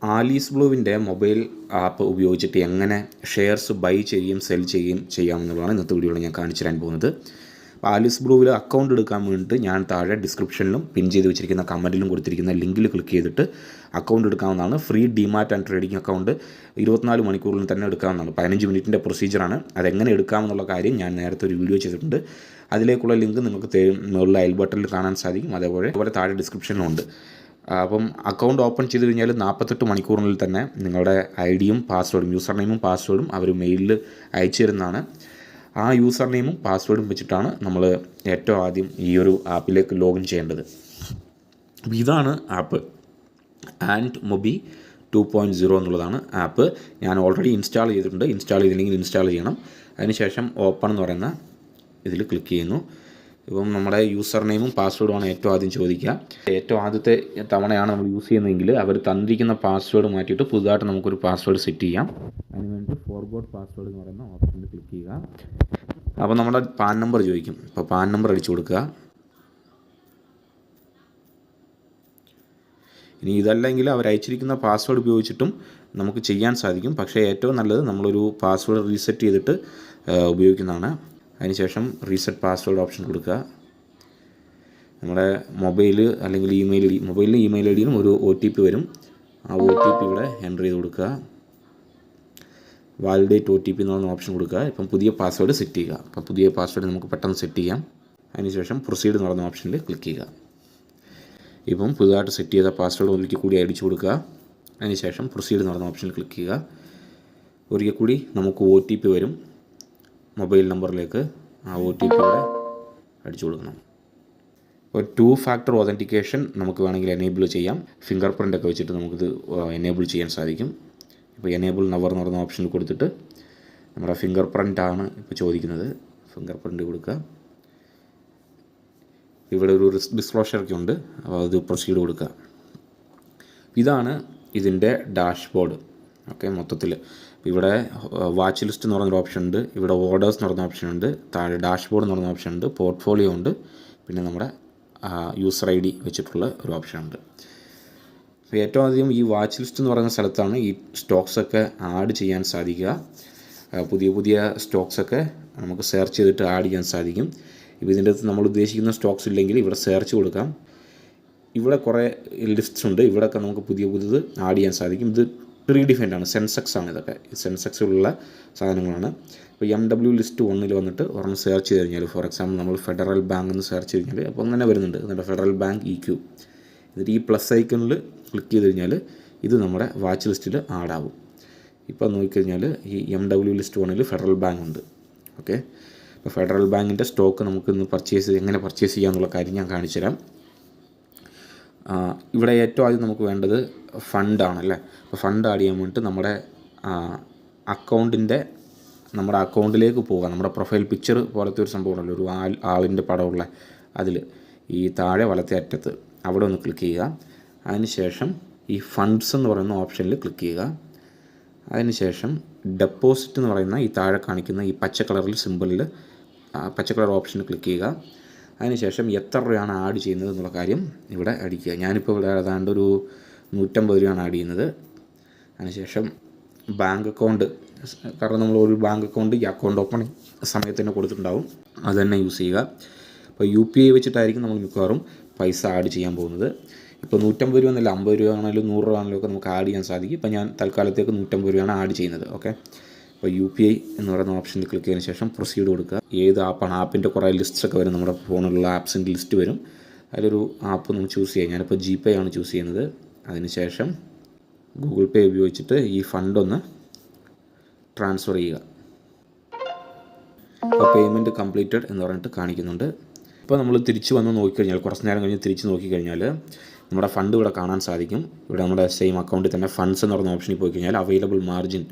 Alice ബ്ലൂവിൻ്റെ mobile app ഉപയോഗിച്ചിട്ട് എങ്ങനെ shares by ചെയ്യുകയും സെൽ ചെയ്യുകയും ചെയ്യാമെന്നുള്ളതാണ് ഇന്നത്തെ വീഡിയോയിൽ ഞാൻ കാണിച്ചു തരാൻ പോകുന്നത്. അപ്പോൾ ആലീസ് ബ്ലൂവിൽ അക്കൗണ്ട് എടുക്കാൻ വേണ്ടിയിട്ട് ഞാൻ താഴെ ഡിസ്ക്രിപ്ഷനിലും പിൻ ചെയ്ത് വെച്ചിരിക്കുന്ന കമൻറ്റിലും കൊടുത്തിരിക്കുന്ന ലിങ്കിൽ ക്ലിക്ക് ചെയ്തിട്ട് അക്കൗണ്ട് എടുക്കാവുന്നതാണ്. Free demat and trading account 24 മണിക്കൂറിൽ തന്നെ എടുക്കാവുന്നതാണ്. 15 മിനിറ്റിൻ്റെ പ്രൊസീജിയറാണ്. അതെങ്ങനെ എടുക്കാമെന്നുള്ള കാര്യം ഞാൻ നേരത്തെ ഒരു വീഡിയോ ചെയ്തിട്ടുണ്ട്. അതിലേക്കുള്ള ലിങ്ക് നിങ്ങൾക്ക് മുകളിൽ ഐ ബട്ടണിൽ കാണാൻ സാധിക്കും. അതേപോലെ താഴെ ഡിസ്ക്രിപ്ഷനിലുണ്ട്. അപ്പം അക്കൗണ്ട് ഓപ്പൺ ചെയ്ത് കഴിഞ്ഞാൽ 48 മണിക്കൂറിനുള്ളിൽ തന്നെ നിങ്ങളുടെ ഐ ഡിയും പാസ്വേഡും യൂസർ നെയിമും പാസ്വേഡും അവർ മെയിലിൽ അയച്ചു തരുന്നതാണ്. ആ യൂസർ നെയിമും പാസ്വേഡും വെച്ചിട്ടാണ് നമ്മൾ ഏറ്റവും ആദ്യം ഈ ഒരു ആപ്പിലേക്ക് ലോഗിൻ ചെയ്യേണ്ടത്. അപ്പോൾ ഇതാണ് ആപ്പ്. ആൻഡ് മൊബി 2.0 എന്നുള്ളതാണ് ആപ്പ്. ഞാൻ ഓൾറെഡി ഇൻസ്റ്റാൾ ചെയ്തിട്ടുണ്ട്. ഇൻസ്റ്റാൾ ചെയ്തില്ലെങ്കിൽ ഇൻസ്റ്റാൾ ചെയ്യണം. അതിനുശേഷം ഓപ്പൺ എന്ന് പറയുന്ന ഇതിൽ ക്ലിക്ക് ചെയ്യുന്നു. ഇപ്പം നമ്മുടെ യൂസർ നെയിമും പാസ്വേഡുമാണ് ഏറ്റവും ആദ്യം ചോദിക്കുക. ഏറ്റവും ആദ്യത്തെ തവണയാണ് നമ്മൾ യൂസ് ചെയ്യുന്നതെങ്കിൽ അവർ തന്നിരിക്കുന്ന പാസ്വേഡ് മാറ്റിയിട്ട് പുതുതായിട്ട് നമുക്കൊരു പാസ്വേഡ് സെറ്റ് ചെയ്യാം. അതിന് വേണ്ടി ഫോർഗോട്ട് പാസ്വേഡ് എന്ന് പറയുന്ന ഓപ്ഷനിൽ ക്ലിക്ക് ചെയ്യുക. അപ്പോൾ നമ്മുടെ പാൻ നമ്പർ ചോദിക്കും. അപ്പോൾ പാൻ നമ്പർ അടിച്ചു കൊടുക്കുക. ഇനി ഇതല്ലെങ്കിൽ അവർ അയച്ചിരിക്കുന്ന പാസ്വേഡ് ഉപയോഗിച്ചിട്ടും നമുക്ക് ചെയ്യാൻ സാധിക്കും. പക്ഷേ ഏറ്റവും നല്ലത് നമ്മളൊരു പാസ്വേഡ് റീസെറ്റ് ചെയ്തിട്ട് ഉപയോഗിക്കുന്നതാണ്. അതിനുശേഷം റീസെറ്റ് പാസ്വേഡ് ഓപ്ഷൻ കൊടുക്കുക. നമ്മുടെ മൊബൈൽ അല്ലെങ്കിൽ ഇമെയിൽ ഐ ഡി, മൊബൈലിലും ഇമെയിൽ ഐ ഡിയിലും ഒരു OTP വരും. ആ OTP ഇവിടെ എൻ്റർ ചെയ്ത് കൊടുക്കുക. വാലിഡേറ്റ് OTP എന്ന് പറയുന്ന ഓപ്ഷൻ കൊടുക്കുക. ഇപ്പം പുതിയ പാസ്വേഡ് സെറ്റ് ചെയ്യുക. അപ്പോൾ പുതിയ പാസ്വേഡ് നമുക്ക് പെട്ടെന്ന് സെറ്റ് ചെയ്യാം. അതിനുശേഷം പ്രൊസീഡ് എന്ന് പറയുന്ന ഓപ്ഷനിൽ ക്ലിക്ക് ചെയ്യുക. ഇപ്പം പുതുതായിട്ട് സെറ്റ് ചെയ്ത പാസ്വേഡ് ഒരിക്കൽ കൂടി അടിച്ചു കൊടുക്കുക. അതിനുശേഷം പ്രൊസീഡ് എന്ന് പറയുന്ന ഓപ്ഷനിൽ ക്ലിക്ക് ചെയ്യുക. ഒരിക്കൽ കൂടി നമുക്ക് OTP വരും. മൊബൈൽ നമ്പറിലേക്ക് ആ OTP ഇവിടെ അടിച്ചു കൊടുക്കണം. ഇപ്പോൾ 2 ഫാക്ടർ ഒതൻറ്റിക്കേഷൻ നമുക്ക് വേണമെങ്കിൽ എനേബിൾ ചെയ്യാം. ഫിംഗർ പ്രിൻ്റൊക്കെ വെച്ചിട്ട് നമുക്കിത് എനേബിൾ ചെയ്യാൻ സാധിക്കും. ഇപ്പോൾ എനേബിൾ നവർ എന്ന് പറയുന്ന ഓപ്ഷനിൽ കൊടുത്തിട്ട് നമ്മുടെ ഫിംഗർ പ്രിൻ്റാണ് ഇപ്പോൾ ചോദിക്കുന്നത്. ഫിംഗർ പ്രിൻ്റ് കൊടുക്കുക. ഇവിടെ ഒരു ഡിസ്ക്ലോഷറൊക്കെ ഉണ്ട്. അപ്പോൾ അത് പ്രൊസീഡ് കൊടുക്കുക. ഇതാണ് ഇതിൻ്റെ ഡാഷ്ബോർഡ്. ഓക്കെ, മൊത്തത്തിൽ ഇവിടെ വാച്ച് ലിസ്റ്റ് എന്ന് പറയുന്നൊരു ഓപ്ഷൻ ഉണ്ട്. ഇവിടെ ഓർഡേഴ്സ് എന്ന് പറയുന്ന ഓപ്ഷൻ ഉണ്ട്. താഴെ ഡാഷ്ബോർഡ് എന്ന് പറയുന്ന ഓപ്ഷൻ ഉണ്ട്. പോർട്ട്ഫോളിയോ ഉണ്ട്. പിന്നെ നമ്മുടെ യൂസർ ID വെച്ചിട്ടുള്ള ഒരു ഓപ്ഷൻ ഉണ്ട്. അപ്പോൾ ഏറ്റവും അധികം ഈ വാച്ച് ലിസ്റ്റ് എന്ന് പറയുന്ന സ്ഥലത്താണ് ഈ സ്റ്റോക്സൊക്കെ ആഡ് ചെയ്യാൻ സാധിക്കുക. പുതിയ പുതിയ സ്റ്റോക്സൊക്കെ നമുക്ക് സെർച്ച് ചെയ്തിട്ട് ആഡ് ചെയ്യാൻ സാധിക്കും. ഇപ്പോൾ ഇതിൻ്റെ അകത്ത് നമ്മൾ ഉദ്ദേശിക്കുന്ന സ്റ്റോക്സ് ഇല്ലെങ്കിൽ ഇവിടെ സെർച്ച് കൊടുക്കാം. ഇവിടെ കുറേ ലിസ്റ്റ്സ് ഉണ്ട്. ഇവിടെയൊക്കെ നമുക്ക് പുതിയത് ആഡ് ചെയ്യാൻ സാധിക്കും. ഇത് പ്രീഡിഫൈൻഡ് ആണ്. സെൻസെക്സ് ആണ്. ഇതൊക്കെ സെൻസെക്സിലുള്ള സാധനങ്ങളാണ്. ഇപ്പോൾ MW ലിസ്റ്റ് 1 വന്നിട്ട് ഒരെണ്ണം സെർച്ച് ചെയ്ത് കഴിഞ്ഞാൽ, ഫോർ എക്സാമ്പിൾ നമ്മൾ ഫെഡറൽ ബാങ്ക് എന്ന് സെർച്ച് ചെയ്ത് കഴിഞ്ഞാൽ അപ്പോൾ അങ്ങനെ വരുന്നുണ്ട്. എന്നിട്ട് ഫെഡറൽ ബാങ്ക് EQ, എന്നിട്ട് ഈ പ്ലസ് ഐക്കണിൽ ക്ലിക്ക് ചെയ്ത് കഴിഞ്ഞാൽ ഇത് നമ്മുടെ വാച്ച് ലിസ്റ്റിൽ ആഡാവും. ഇപ്പോൾ നോക്കിക്കഴിഞ്ഞാൽ ഈ MW ലിസ്റ്റ് 1 ഫെഡറൽ ബാങ്ക് ഉണ്ട്. ഓക്കെ, ഇപ്പോൾ ഫെഡറൽ ബാങ്കിൻ്റെ സ്റ്റോക്ക് നമുക്കിന്ന് എങ്ങനെ പർച്ചേസ് ചെയ്യാമെന്നുള്ള കാര്യം ഞാൻ കാണിച്ചു തരാം. ഇവിടെ ഏറ്റവും ആദ്യം നമുക്ക് വേണ്ടത് ഫണ്ടാണല്ലേ. അപ്പോൾ ഫണ്ട് ആഡ് ചെയ്യാൻ വേണ്ടിയിട്ട് നമ്മുടെ അക്കൗണ്ടിലേക്ക് പോവുക. നമ്മുടെ പ്രൊഫൈൽ പിക്ചർ പോലത്തെ ഒരു സംഭവം ഉണ്ടല്ലോ, ഒരു ആളിൻ്റെ പടമുള്ള, അതിൽ ഈ താഴെ വലത്തെ അറ്റത്ത് അവിടെ ഒന്ന് ക്ലിക്ക് ചെയ്യുക. അതിനുശേഷം ഈ ഫണ്ട്സ് എന്ന് പറയുന്ന ഓപ്ഷനിൽ ക്ലിക്ക് ചെയ്യുക. അതിനുശേഷം ഡെപ്പോസിറ്റ് എന്ന് പറയുന്ന ഈ താഴെ കാണിക്കുന്ന ഈ പച്ച കളറിൽ സിമ്പിളിൽ പച്ച കളർ ഓപ്ഷനിൽ ക്ലിക്ക് ചെയ്യുക. അതിനുശേഷം എത്ര രൂപയാണ് ആഡ് ചെയ്യുന്നത് എന്നുള്ള കാര്യം ഇവിടെ അടിക്കുക. ഞാനിപ്പോൾ ഇവിടെ ഏതാണ്ട് ഒരു 150 രൂപയാണ് ആഡ് ചെയ്യുന്നത്. അതിനുശേഷം ബാങ്ക് അക്കൗണ്ട്, കാരണം നമ്മൾ ഒരു ബാങ്ക് അക്കൗണ്ട് ഈ അക്കൗണ്ട് ഓപ്പൺ സമയത്ത് തന്നെ കൊടുത്തിട്ടുണ്ടാവും, അത് തന്നെ യൂസ് ചെയ്യുക. അപ്പോൾ UPI വെച്ചിട്ടായിരിക്കും നമ്മൾ മിക്കവാറും പൈസ ആഡ് ചെയ്യാൻ പോകുന്നത്. ഇപ്പോൾ 150 രൂപ എന്നല്ല, 50 രൂപ ആണെങ്കിലും 100 രൂപ ആണെങ്കിലും ഒക്കെ നമുക്ക് ആഡ് ചെയ്യാൻ സാധിക്കും. ഇപ്പോൾ ഞാൻ തൽക്കാലത്തേക്ക് 150 രൂപയാണ് ആഡ് ചെയ്യുന്നത്. ഓക്കെ, അപ്പോൾ UPI എന്ന് പറയുന്ന ഓപ്ഷനിൽ ക്ലിക്ക് ചെയ്തതിന് ശേഷം പ്രൊസീഡ് കൊടുക്കുക. ഏത് ആപ്പാണ്, ആപ്പിൻ്റെ കുറേ ലിസ്റ്റൊക്കെ വരും. നമ്മുടെ ഫോണിലുള്ള ആപ്സിൻ്റെ ലിസ്റ്റ് വരും. അതിലൊരു ആപ്പ് നമുക്ക് ചൂസ് ചെയ്യാം. ഞാനിപ്പോൾ GPay ആണ് ചൂസ് ചെയ്യുന്നത്. അതിനുശേഷം Google Pay ഉപയോഗിച്ചിട്ട് ഈ ഫണ്ടൊന്ന് ട്രാൻസ്ഫർ ചെയ്യുക. അപ്പോൾ പേയ്മെൻറ്റ് കംപ്ലീറ്റഡ് എന്ന് പറഞ്ഞിട്ട് കാണിക്കുന്നുണ്ട്. ഇപ്പോൾ നമ്മൾ തിരിച്ച് വന്ന് നോക്കിക്കഴിഞ്ഞാൽ, കുറച്ച് നേരം കഴിഞ്ഞ് തിരിച്ച് നോക്കിക്കഴിഞ്ഞാൽ നമ്മുടെ ഫണ്ട് ഇവിടെ കാണാൻ സാധിക്കും. ഇവിടെ നമ്മുടെ സെയിം അക്കൗണ്ടിൽ തന്നെ ഫണ്ട്സ് എന്ന് പറയുന്ന ഓപ്ഷനിൽ പോയി കഴിഞ്ഞാൽ അവൈലബിൾ മാർജിൻ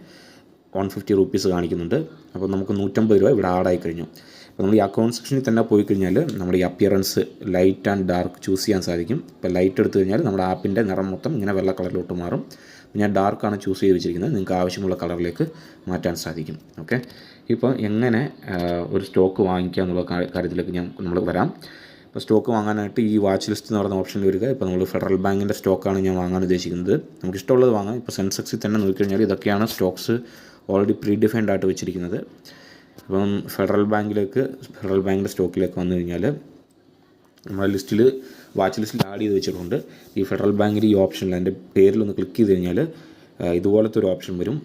150 റുപ്പീസ് കാണിക്കുന്നുണ്ട്. അപ്പോൾ നമുക്ക് 150 രൂപ ഇവിടെ ആഡായി കഴിഞ്ഞു. അപ്പോൾ നമ്മൾ ഈ അക്കൗണ്ട് സെക്ഷനിൽ തന്നെ പോയി കഴിഞ്ഞാൽ നമ്മുടെ ഈ appearance light and dark choose ചെയ്യാൻ സാധിക്കും. ഇപ്പോൾ ലൈറ്റ് എടുത്തു കഴിഞ്ഞാൽ നമ്മുടെ ആപ്പിൻ്റെ നിറം മൊത്തം ഇങ്ങനെ വെള്ള കളറിലോട്ട് മാറും. ഞാൻ ഡാർക്കാണ് ചൂസ് ചെയ്ത് വെച്ചിരിക്കുന്നത്. നിങ്ങൾക്ക് ആവശ്യമുള്ള കളറിലേക്ക് മാറ്റാൻ സാധിക്കും. ഓക്കെ, ഇപ്പോൾ എങ്ങനെ ഒരു സ്റ്റോക്ക് വാങ്ങിക്കുക എന്നുള്ള കാര്യത്തിലേക്ക് നമ്മൾ വരാം. അപ്പോൾ സ്റ്റോക്ക് വാങ്ങാനായിട്ട് ഈ വാച്ച് ലിസ്റ്റ് എന്ന് പറയുന്ന ഓപ്ഷനിൽ വരിക. ഇപ്പോൾ നമ്മൾ ഫെഡറൽ ബാങ്കിൻ്റെ സ്റ്റോക്കാണ് ഞാൻ വാങ്ങാൻ ഉദ്ദേശിക്കുന്നത്. നമുക്ക് ഇഷ്ടമുള്ളത് വാങ്ങാം. ഇപ്പോൾ സെൻസെക്സിൽ തന്നെ നോക്കിക്കഴിഞ്ഞാൽ ഇതൊക്കെയാണ് സ്റ്റോക്സ് ഓൾറെഡി പ്രീ ഡിഫൈൻഡ് ആയിട്ട് വെച്ചിരിക്കുന്നത്. അപ്പം ഫെഡറൽ ബാങ്കിൻ്റെ സ്റ്റോക്കിലേക്ക് വന്നു കഴിഞ്ഞാൽ നമ്മുടെ ലിസ്റ്റിൽ വാച്ച് ലിസ്റ്റിൽ ആഡ് ചെയ്ത് വെച്ചിട്ടുണ്ട്. ഈ ഫെഡറൽ ബാങ്കിൻ്റെ ഈ ഓപ്ഷനിൽ അതിൻ്റെ പേരിലൊന്ന് ക്ലിക്ക് ചെയ്ത് കഴിഞ്ഞാൽ ഇതുപോലത്തെ ഒരു ഓപ്ഷൻ വരും.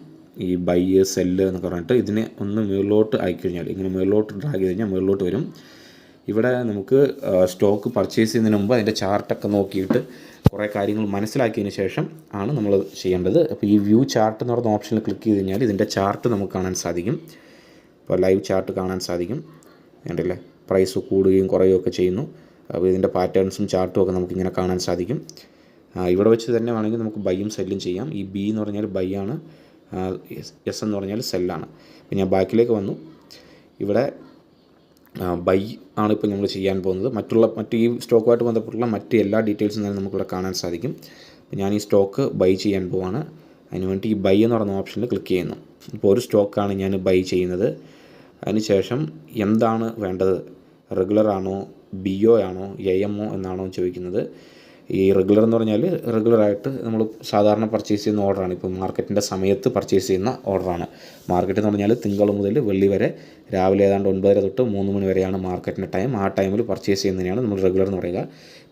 ഈ ബൈ സെല്ല് എന്നൊക്കെ പറഞ്ഞിട്ട് ഇതിനെ ഒന്ന് മുകളിലോട്ട് അയക്കഴിഞ്ഞാൽ ഇങ്ങനെ മുകളിലോട്ട് ഡ്രാഗ് ചെയ്ത് കഴിഞ്ഞാൽ മുകളിലോട്ട് വരും. ഇവിടെ നമുക്ക് സ്റ്റോക്ക് പർച്ചേസ് ചെയ്യുന്നതിന് മുമ്പ് അതിൻ്റെ ചാർട്ടൊക്കെ നോക്കിയിട്ട് കുറേ കാര്യങ്ങൾ മനസ്സിലാക്കിയതിന് ശേഷം ആണ് നമ്മൾ ചെയ്യേണ്ടത്. അപ്പോൾ ഈ വ്യൂ ചാർട്ട് എന്ന് പറയുന്ന ഓപ്ഷനിൽ ക്ലിക്ക് ചെയ്ത് കഴിഞ്ഞാൽ ഇതിൻ്റെ ചാർട്ട് നമുക്ക് കാണാൻ സാധിക്കും. ഇപ്പോൾ ലൈവ് ചാർട്ട് കാണാൻ സാധിക്കും. കണ്ടില്ലേ, പ്രൈസ് കൂടുകയും കുറയുകയും ഒക്കെ ചെയ്യുന്നു. അപ്പോൾ ഇതിൻ്റെ പാറ്റേൺസും ചാർട്ടും ഒക്കെ നമുക്കിങ്ങനെ കാണാൻ സാധിക്കും. ഇവിടെ വെച്ച് തന്നെ വേണമെങ്കിൽ നമുക്ക് ബൈയും സെല്ലും ചെയ്യാം. ഈ ബി എന്ന് പറഞ്ഞാൽ ബൈ ആണ്, എസ് എന്ന് പറഞ്ഞാൽ സെല്ലാണ്. അപ്പോൾ ഞാൻ ബാക്കിലേക്ക് വന്നു. ഇവിടെ ബൈ ആണ് ഇപ്പോൾ നമ്മൾ ചെയ്യാൻ പോകുന്നത്. മറ്റ് ഈ സ്റ്റോക്കുമായിട്ട് ബന്ധപ്പെട്ടുള്ള മറ്റ് എല്ലാ ഡീറ്റെയിൽസും തന്നെ നമുക്കിവിടെ കാണാൻ സാധിക്കും. അപ്പോൾ ഞാൻ ഈ സ്റ്റോക്ക് ബൈ ചെയ്യാൻ പോവാണ്. അതിനുവേണ്ടി ഈ ബൈ എന്ന് പറയുന്ന ഓപ്ഷനിൽ ക്ലിക്ക് ചെയ്യുന്നു. ഇപ്പോൾ ഒരു സ്റ്റോക്കാണ് ഞാൻ ബൈ ചെയ്യുന്നത്. അതിനുശേഷം എന്താണ് വേണ്ടത്, റെഗുലർ ആണോ, ബി ഒ ആണോ, എ എം ഒ എന്നാണോ ചോദിക്കുന്നത്. ഈ റെഗുലർ എന്ന് പറഞ്ഞാൽ റെഗുലറായിട്ട് നമ്മൾ സാധാരണ പർച്ചേസ് ചെയ്യുന്ന ഓർഡറാണ്. ഇപ്പോൾ മാർക്കറ്റിൻ്റെ സമയത്ത് പർച്ചേസ് ചെയ്യുന്ന ഓർഡറാണ്. മാർക്കറ്റ് എന്ന് പറഞ്ഞാൽ തിങ്കൾ മുതൽ വെള്ളി വരെ രാവിലെ ഏതാണ്ട് 9:30 തൊട്ട് 3 മണി വരെയാണ് മാർക്കറ്റിൻ്റെ ടൈം. ആ ടൈമിൽ പർച്ചേസ് ചെയ്യുന്നതിനാണ് നമ്മൾ റെഗുലർ എന്ന് പറയുക.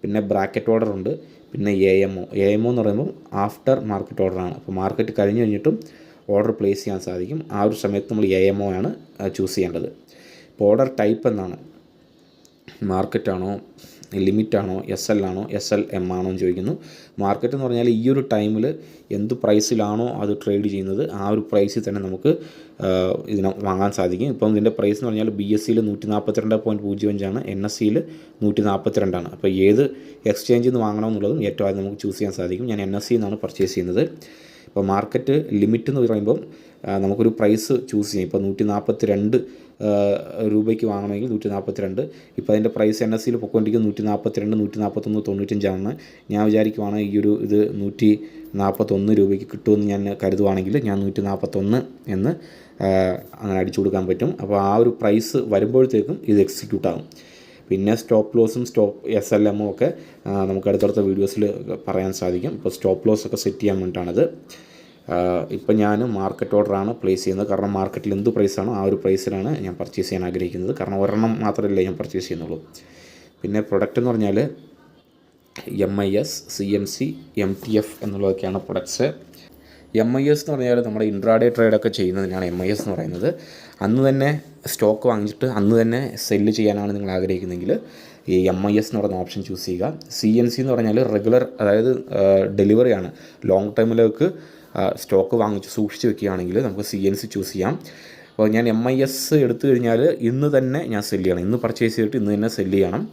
പിന്നെ ബ്രാക്കറ്റ് ഓർഡർ ഉണ്ട്. പിന്നെ എ എം ഒ എന്ന് പറയുമ്പോൾ ആഫ്റ്റർ മാർക്കറ്റ് ഓർഡറാണ്. അപ്പോൾ മാർക്കറ്റ് കഴിഞ്ഞിട്ടും ഓർഡർ പ്ലേസ് ചെയ്യാൻ സാധിക്കും. ആ ഒരു സമയത്ത് നമ്മൾ എ എം ഒ ആണ് ചൂസ് ചെയ്യേണ്ടത്. ഇപ്പോൾ ഓർഡർ ടൈപ്പ് എന്നാണ്, മാർക്കറ്റാണോ, ലിമിറ്റാണോ, എസ് എൽ ആണോ, എസ് എൽ എം ആണോ എന്ന് ചോദിക്കുന്നു. മാർക്കറ്റ് എന്ന് പറഞ്ഞാൽ ഈ ഒരു ടൈമിൽ എന്ത് പ്രൈസിലാണോ അത് ട്രേഡ് ചെയ്യുന്നത് ആ ഒരു പ്രൈസിൽ തന്നെ നമുക്ക് ഇതിനെ വാങ്ങാൻ സാധിക്കും. ഇപ്പം ഇതിൻ്റെ പ്രൈസ് എന്ന് പറഞ്ഞാൽ ബി എസ് സിയിൽ 142.05 എൻ എസ് സിയിൽ 142. അപ്പോൾ ഏത് എക്സ്ചേഞ്ചിൽ നിന്ന് വാങ്ങണമെന്നുള്ളതും ഏറ്റവും ആദ്യം നമുക്ക് ചൂസ് ചെയ്യാൻ സാധിക്കും. ഞാൻ എൻ എസ് സിയിൽ നിന്നാണ് പർച്ചേസ് ചെയ്യുന്നത്. ഇപ്പോൾ മാർക്കറ്റ് ലിമിറ്റ് എന്ന് പറയുമ്പം നമുക്കൊരു പ്രൈസ് ചൂസ് ചെയ്യും. ഇപ്പോൾ 142 രൂപയ്ക്ക് വാങ്ങണമെങ്കിൽ 142. ഇപ്പോൾ അതിൻ്റെ പ്രൈസ് എൻ എസ് സിയിൽ പൊയ്ക്കൊണ്ടിരിക്കുന്നത് 142, 141, 95. ഞാൻ വിചാരിക്കുവാണ് ഈ ഒരു ഇത് 141 രൂപയ്ക്ക് കിട്ടുമെന്ന് ഞാൻ കരുതുവാണെങ്കിൽ ഞാൻ 141 എന്ന് അങ്ങനെ അടിച്ചു കൊടുക്കാൻ പറ്റും. അപ്പോൾ ആ ഒരു പ്രൈസ് വരുമ്പോഴത്തേക്കും ഇത് എക്സിക്യൂട്ട് ആകും. പിന്നെ സ്റ്റോപ്പ് ലോസും എസ് എൽ എമ്മും ഒക്കെ നമുക്ക് അടുത്തടുത്ത വീഡിയോസിൽ പറയാൻ സാധിക്കും. ഇപ്പോൾ സ്റ്റോപ്പ് ലോസ് ഒക്കെ സെറ്റ് ചെയ്യാൻ വേണ്ടിയിട്ടാണിത്. ഇപ്പം ഞാൻ മാർക്കറ്റ് ഓർഡറാണ് പ്ലേസ് ചെയ്യുന്നത്. കാരണം മാർക്കറ്റിൽ എന്ത് പ്രൈസാണോ ആ ഒരു പ്രൈസിലാണ് ഞാൻ പർച്ചേസ് ചെയ്യാൻ ആഗ്രഹിക്കുന്നത്. കാരണം ഒരെണ്ണം മാത്രമല്ലേ ഞാൻ പർച്ചേസ് ചെയ്യുന്നുള്ളൂ. പിന്നെ പ്രൊഡക്റ്റ് എന്ന് പറഞ്ഞാൽ MIS, CMC, MTF എന്നുള്ളതൊക്കെയാണ് പ്രൊഡക്ട്സ്. MIS എന്ന് പറഞ്ഞാൽ നമ്മുടെ ഇൻട്രാഡേ ട്രേഡൊക്കെ ചെയ്യുന്നതിനാണ് MIS എന്ന് പറയുന്നത്. അന്ന് തന്നെ സ്റ്റോക്ക് വാങ്ങിച്ചിട്ട് അന്ന് തന്നെ സെല്ല് ചെയ്യാനാണ് നിങ്ങൾ ആഗ്രഹിക്കുന്നതെങ്കിൽ ഈ MIS എന്ന് പറയുന്ന ഓപ്ഷൻ ചൂസ് ചെയ്യുക. CNC എന്ന് പറഞ്ഞാൽ റെഗുലർ, അതായത് ഡെലിവറിയാണ്. ലോങ് ടൈമിലേക്ക് സ്റ്റോക്ക് വാങ്ങിച്ച് സൂക്ഷിച്ച് വെക്കുകയാണെങ്കിൽ നമുക്ക് CNC ചൂസ് ചെയ്യാം. അപ്പോൾ ഞാൻ MIS എടുത്തു കഴിഞ്ഞാൽ ഇന്ന് തന്നെ ഞാൻ സെല്ല് ചെയ്യണം. ഇന്ന് പർച്ചേസ് ചെയ്തിട്ട് ഇന്ന് തന്നെ സെല്ല് ചെയ്യണം.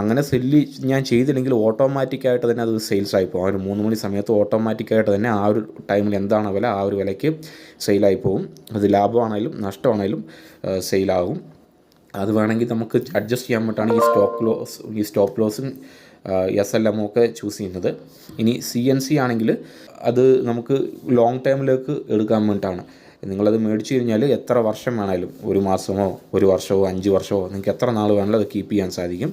അങ്ങനെ സെല്ല് ഞാൻ ചെയ്തില്ലെങ്കിൽ ഓട്ടോമാറ്റിക്കായിട്ട് തന്നെ അത് സെയിൽസായി പോകും. ആ ഒരു 3 മണി സമയത്ത് ഓട്ടോമാറ്റിക്കായിട്ട് തന്നെ ആ ഒരു ടൈമിൽ എന്താണ് വില ആ ഒരു വിലയ്ക്ക് സെയിലായി പോകും. അത് ലാഭമാണെങ്കിലും നഷ്ടമാണെങ്കിലും സെയിലാകും. അത് വേണമെങ്കിൽ നമുക്ക് അഡ്ജസ്റ്റ് ചെയ്യാൻ വേണ്ടിയിട്ടാണ് ഈ സ്റ്റോപ്പ് ലോസും SLM ഒക്കെ ചൂസ് ചെയ്യുന്നത്. ഇനി CNC ആണെങ്കിൽ അത് നമുക്ക് ലോങ് ടൈമിലേക്ക് എടുക്കാൻ വേണ്ടിയിട്ടാണ്. നിങ്ങളത് മേടിച്ച് കഴിഞ്ഞാൽ എത്ര വർഷം വേണമെങ്കിലും, 1 മാസമോ 1 വർഷമോ 5 വർഷമോ നിങ്ങൾക്ക് എത്ര നാൾ വേണമെങ്കിലും അത് കീപ്പ് ചെയ്യാൻ സാധിക്കും.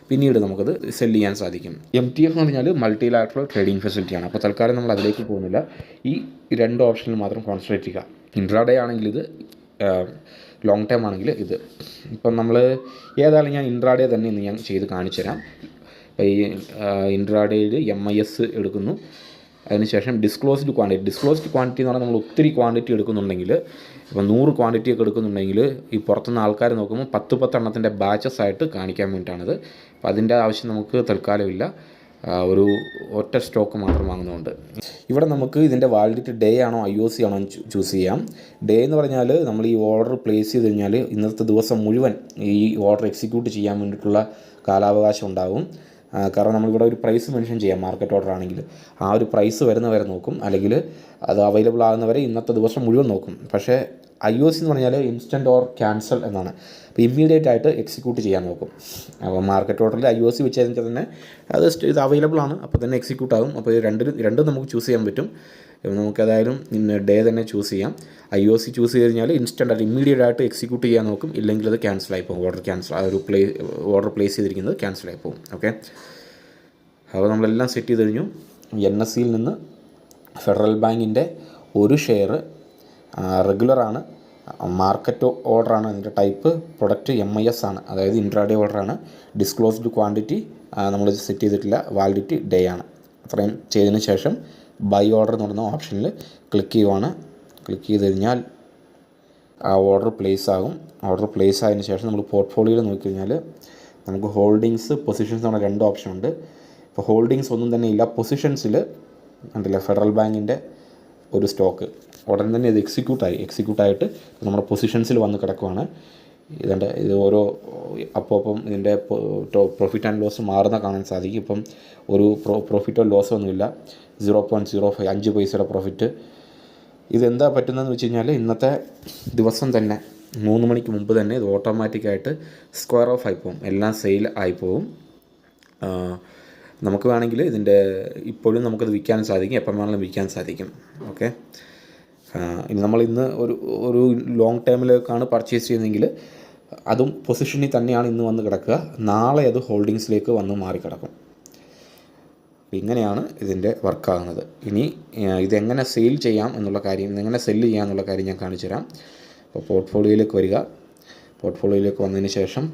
പിന്നീട് നമുക്കത് സെല്ല് ചെയ്യാൻ സാധിക്കും. MTF എന്ന് പറഞ്ഞാൽ മൾട്ടിലാറ്ററൽ ട്രേഡിംഗ് ഫെസിലിറ്റിയാണ്. അപ്പോൾ തൽക്കാലം നമ്മൾ അതിലേക്ക് പോകുന്നില്ല. ഈ 2 ഓപ്ഷനിൽ മാത്രം കോൺസെൻട്രേറ്റ് ചെയ്യുക. ഇൻട്രാഡേ ആണെങ്കിൽ ഇത്, ലോങ് ടൈം ആണെങ്കിൽ ഇത്. ഇപ്പം നമ്മൾ ഏതായാലും ഞാൻ ഇൻട്രാഡേ തന്നെ ഇന്ന് ഞാൻ ചെയ്ത് കാണിച്ചു തരാം. അപ്പോൾ ഈ ഇൻട്രാഡേയിൽ MIS എടുക്കുന്നു. അതിനുശേഷം ഡിസ്ക്ലോസ്ഡ് ക്വാണ്ടിറ്റി എന്ന് പറഞ്ഞാൽ നമ്മൾ ഒത്തിരി ക്വാണ്ടിറ്റി എടുക്കുന്നുണ്ടെങ്കിൽ, ഇപ്പോൾ 100 ക്വാണ്ടിറ്റി ഒക്കെ എടുക്കുന്നുണ്ടെങ്കിൽ ഈ പുറത്തുനിന്ന് ആൾക്കാർ നോക്കുമ്പോൾ 10 എണ്ണത്തിൻ്റെ ബാച്ചസ് ആയിട്ട് കാണിക്കാൻ വേണ്ടിയിട്ടാണിത്. അപ്പോൾ അതിൻ്റെ ആവശ്യം നമുക്ക് തൽക്കാലമില്ല. ഒരു ഒറ്റ സ്റ്റോക്ക് മാത്രം വാങ്ങുന്നുണ്ട്. ഇവിടെ നമുക്ക് ഇതിൻ്റെ വാലിഡിറ്റി ഡേ ആണോ IOC ആണോ ചൂസ് ചെയ്യാം. ഡേ എന്ന് പറഞ്ഞാൽ നമ്മൾ ഈ ഓർഡർ പ്ലേസ് ചെയ്ത് കഴിഞ്ഞാൽ ഇന്നത്തെ ദിവസം മുഴുവൻ ഈ ഓർഡർ എക്സിക്യൂട്ട് ചെയ്യാൻ വേണ്ടിയിട്ടുള്ള കാലാവകാശം ഉണ്ടാകും. കാരണം നമ്മളിവിടെ ഒരു പ്രൈസ് മെൻഷൻ ചെയ്യാം. മാർക്കറ്റ് ഓർഡർ ആണെങ്കിൽ ആ ഒരു പ്രൈസ് വരുന്നവരെ നോക്കും, അല്ലെങ്കിൽ അത് അവൈലബിൾ ആകുന്നവരെ ഇന്നത്തെ ദിവസം മുഴുവൻ നോക്കും. പക്ഷേ IOC എന്ന് പറഞ്ഞാൽ ഇൻസ്റ്റൻറ്റ് ഓർ ക്യാൻസൽ എന്നാണ്. അപ്പോൾ ഇമ്മീഡിയറ്റ് ആയിട്ട് എക്സിക്യൂട്ട് ചെയ്യാൻ നോക്കും. അപ്പോൾ മാർക്കറ്റ് ഓർഡറിൽ IOC വെച്ച് കഴിഞ്ഞാൽ തന്നെ ഇത് അവൈലബിൾ ആണ്, അപ്പോൾ തന്നെ എക്സിക്യൂട്ട് ആകും. അപ്പോൾ രണ്ടും നമുക്ക് ചൂസ് ചെയ്യാൻ പറ്റും. നമുക്കേതായാലും ഡേ തന്നെ ചൂസ് ചെയ്യാം. IOC ചൂസ് ചെയ്ത് കഴിഞ്ഞാൽ ഇൻസ്റ്റൻ്റ് ആയിട്ട് ഇമ്മീഡിയറ്റ് ആയിട്ട് എക്സിക്യൂട്ട് ചെയ്യാൻ നോക്കും, ഇല്ലെങ്കിൽ അത് ക്യാൻസലായി പോകും. ഓർഡർ പ്ലേസ് ചെയ്തിരിക്കുന്നത് ക്യാൻസലായി പോകും. ഓക്കെ, അപ്പോൾ നമ്മളെല്ലാം സെറ്റ് ചെയ്ത് കഴിഞ്ഞു. NSEയിൽ നിന്ന് ഫെഡറൽ ബാങ്കിൻ്റെ ഒരു ഷെയർ റെഗുലറാണ്, മാർക്കറ്റ് ഓർഡറാണ്, അതിൻ്റെ ടൈപ്പ് പ്രൊഡക്റ്റ് MIS ആണ്, അതായത് ഇൻട്രാഡേ ഓർഡറാണ്. ഡിസ്ക്ലോസ്ഡ് ക്വാണ്ടിറ്റി നമ്മൾ സെറ്റ് ചെയ്തിട്ടില്ല, വാലിഡിറ്റി ഡേ ആണ്. അത്രയും ചെയ്തതിന് ശേഷം ബൈ ഓർഡർ എന്ന് പറയുന്ന ഓപ്ഷനിൽ ക്ലിക്ക് ചെയ്യുവാണ്. ക്ലിക്ക് ചെയ്ത് കഴിഞ്ഞാൽ ആ ഓർഡർ പ്ലേസ് ആകും. ഓർഡർ പ്ലേസ് ആയതിനു ശേഷം നമ്മൾ പോർട്ട്ഫോളിയോയിൽ നോക്കിക്കഴിഞ്ഞാൽ നമുക്ക് ഹോൾഡിങ്സ്, പൊസിഷൻസ് എന്ന് പറഞ്ഞ 2 ഓപ്ഷൻ ഉണ്ട്. ഇപ്പോൾ ഹോൾഡിങ്സ് ഒന്നും തന്നെ ഇല്ല. പൊസിഷൻസിൽ ഉണ്ടല്ലോ ഫെഡറൽ ബാങ്കിൻ്റെ ഒരു സ്റ്റോക്ക് ഉടൻ തന്നെ ഇത് എക്സിക്യൂട്ടായിട്ട് നമ്മുടെ പൊസിഷൻസിൽ വന്ന് കിടക്കുവാണ്. ഇത് ഓരോ അപ്പം ഇതിൻ്റെ പ്രോഫിറ്റ് ആൻഡ് ലോസ് മാറുന്ന കാണാൻ സാധിക്കും. ഇപ്പം ഒരു പ്രോഫിറ്റോ ലോസോ ഒന്നുമില്ല, 0.05 5 പൈസയുടെ പ്രോഫിറ്റ്. ഇതെന്താ പറ്റുന്നതെന്ന് വെച്ച് കഴിഞ്ഞാൽ ഇന്നത്തെ ദിവസം തന്നെ 3 മണിക്ക് മുമ്പ് തന്നെ ഇത് ഓട്ടോമാറ്റിക്കായിട്ട് സ്ക്വയർ ഓഫ് ആയിപ്പോവും, എല്ലാം സെയിൽ ആയിപ്പോവും. നമുക്ക് വേണമെങ്കിൽ ഇതിൻ്റെ ഇപ്പോഴും നമുക്കത് വിൽക്കാൻ സാധിക്കും, എപ്പം വേണമെങ്കിലും വിൽക്കാൻ സാധിക്കും. ഓക്കെ, ഇനി നമ്മൾ ഒരു ലോങ് ടൈമിലേക്കാണ് പർച്ചേസ് ചെയ്യുന്നതെങ്കിൽ അതും പൊസിഷനിൽ തന്നെയാണ് ഇന്ന് വന്ന് കിടക്കുക, നാളെ അത് ഹോൾഡിങ്സിലേക്ക് വന്ന് മാറിക്കിടക്കും. ഇങ്ങനെയാണ് ഇതിൻ്റെ വർക്കാകുന്നത്. ഇനി ഇതെങ്ങനെ സെയിൽ ചെയ്യാം എന്നുള്ള കാര്യം, ഇതെങ്ങനെ സെല്ല് ചെയ്യാം എന്നുള്ള കാര്യം ഞാൻ കാണിച്ചു തരാം. അപ്പോൾ പോർട്ട്ഫോളിയോയിലേക്ക് വരിക. പോർട്ട്ഫോളിയോയിലേക്ക് വന്നതിന് ശേഷം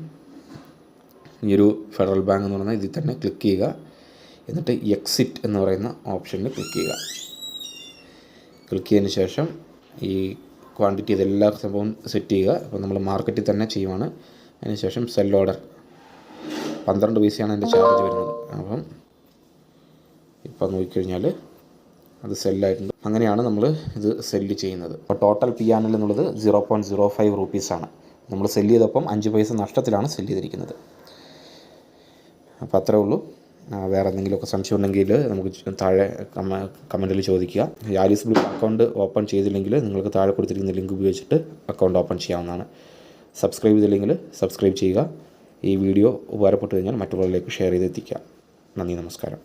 ഈ ഒരു ഫെഡറൽ ബാങ്ക് എന്ന് പറയുന്ന ഇതിൽ തന്നെ ക്ലിക്ക് ചെയ്യുക. എന്നിട്ട് എക്സിറ്റ് എന്ന് പറയുന്ന ഓപ്ഷനിൽ ക്ലിക്ക് ചെയ്യുക. ക്ലിക്ക് ചെയ്തതിന് ശേഷം ഈ ക്വാണ്ടിറ്റി ഇതെല്ലാ സംഭവം സെറ്റ് ചെയ്യുക. അപ്പോൾ നമ്മൾ മാർക്കറ്റിൽ തന്നെ ചെയ്യുവാണ്. അതിനുശേഷം സെൽ ഓർഡർ 12 പൈസയാണ് അതിൻ്റെ ചാർജ് വരുന്നത്. അപ്പം ഇപ്പോൾ നോക്കിക്കഴിഞ്ഞാൽ അത് സെല്ലായിട്ടുണ്ട്. അങ്ങനെയാണ് നമ്മൾ ഇത് സെല്ല് ചെയ്യുന്നത്. അപ്പോൾ ടോട്ടൽ PNL എന്നുള്ളത് 0.05 റുപ്പീസാണ്. നമ്മൾ സെല്ല് ചെയ്തപ്പം 5 പൈസ നഷ്ടത്തിലാണ് സെല്ല് ചെയ്തിരിക്കുന്നത്. അപ്പോൾ അത്രേ ഉള്ളൂ. വേറെ എന്തെങ്കിലുമൊക്കെ സംശയം ഉണ്ടെങ്കിൽ നമുക്ക് താഴെ കമൻറ്റിൽ ചോദിക്കുക. ആലീസ് ബ്ലൂ അക്കൗണ്ട് ഓപ്പൺ ചെയ്തില്ലെങ്കിൽ നിങ്ങൾക്ക് താഴെ കൊടുത്തിരിക്കുന്ന ലിങ്ക് ഉപയോഗിച്ചിട്ട് അക്കൗണ്ട് ഓപ്പൺ ചെയ്യാവുന്നതാണ്. സബ്സ്ക്രൈബ് ചെയ്തില്ലെങ്കിൽ സബ്സ്ക്രൈബ് ചെയ്യുക. ഈ വീഡിയോ ഉപകാരപ്പെട്ടു കഴിഞ്ഞാൽ മറ്റുള്ളവരിലേക്ക് ഷെയർ ചെയ്തെത്തിക്കുക. നന്ദി, നമസ്കാരം.